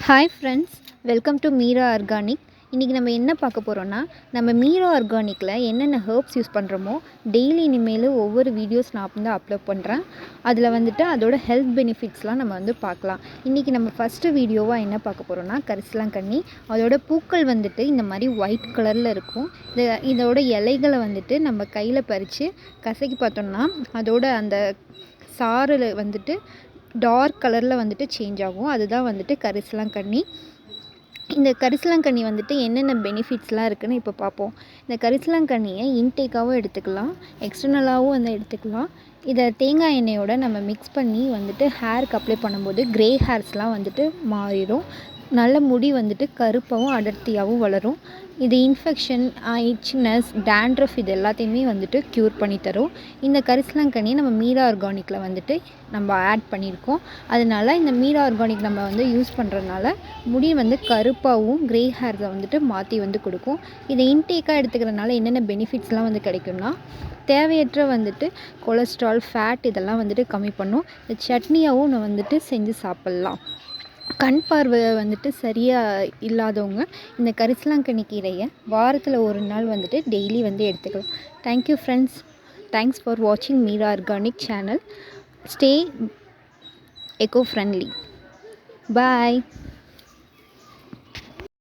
Hi friends, welcome to Meera organic. இன்றைக்கி நம்ம என்ன பார்க்க போகிறோன்னா, நம்ம மீரா ஆர்கானிக்கில் என்னென்ன ஹெர்ப்ஸ் யூஸ் பண்ணுறோமோ டெய்லி இனிமேல் ஒவ்வொரு வீடியோஸ் நான் வந்து அப்லோட் பண்ணுறேன். அதில் வந்துட்டு அதோட ஹெல்த் பெனிஃபிட்ஸ்லாம் நம்ம வந்து பார்க்கலாம். இன்றைக்கி நம்ம ஃபஸ்ட்டு வீடியோவாக என்ன பார்க்க போகிறோன்னா, கரிசலாங்கண்ணி. அதோட பூக்கள் வந்துட்டு இந்த மாதிரி ஒயிட் கலரில் இருக்கும். இதோட இலைகளை வந்துட்டு நம்ம கையில் பறித்து கசக்கி பார்த்தோம்னா அதோட அந்த சாறில் வந்துட்டு டார்க் கலரில் வந்துட்டு சேஞ்ச் ஆகும். அதுதான் வந்துட்டு கரிசலாங்கண்ணி. இந்த கரிசலாங்கண்ணி வந்துட்டு என்னென்ன பெனிஃபிட்ஸ்லாம் இருக்குதுன்னு இப்போ பார்ப்போம். இந்த கரிசலாங்கண்ணியை இன்டேக்காகவும் எடுத்துக்கலாம், எக்ஸ்டர்னலாகவும் வந்து எடுத்துக்கலாம். இதை தேங்காய் எண்ணெயோட நம்ம மிக்ஸ் பண்ணி வந்துட்டு ஹேருக்கு அப்ளை பண்ணும்போது க்ரே ஹேர்ஸ்லாம் வந்துட்டு மாறிடும். நல்ல முடி வந்துட்டு கருப்பாகவும் அடர்த்தியாகவும் வளரும். இது இன்ஃபெக்ஷன், இச்சினஸ், டேண்ட்ரஃப் இது எல்லாத்தையுமே வந்துட்டு க்யூர் பண்ணி தரும். இந்த கரிசலாங்கண்ணியை நம்ம மீரா ஆர்கானிக்கில் வந்துட்டு நம்ம ஆட் பண்ணியிருக்கோம். அதனால் இந்த மீரா ஆர்கானிக் நம்ம வந்து யூஸ் பண்ணுறதுனால முடி வந்து கருப்பாகவும் க்ரே ஹேர்ஸை வந்துட்டு மாற்றி வந்து கொடுக்கும். இதை இன்டேக்காக எடுத்துக்கிறதுனால என்னென்ன பெனிஃபிட்ஸ்லாம் வந்து கிடைக்கும்னா, தேவையற்ற வந்துட்டு கொலஸ்ட்ரால், ஃபேட் இதெல்லாம் வந்துட்டு கம்மி பண்ணும். இந்த சட்னியாகவும் நம்ம வந்துட்டு செஞ்சு சாப்பிட்லாம். கண் பார்வை வந்துட்டு சரியாக இல்லாதவங்க இந்த கரிசலாங்கண்ணி கீரையை வாரத்தில் ஒரு நாள் வந்துட்டு டெய்லி வந்து எடுத்துக்கலாம். Thank you friends. தேங்க்ஸ் ஃபார் வாட்சிங் Meera organic channel. Stay eco-friendly. Bye.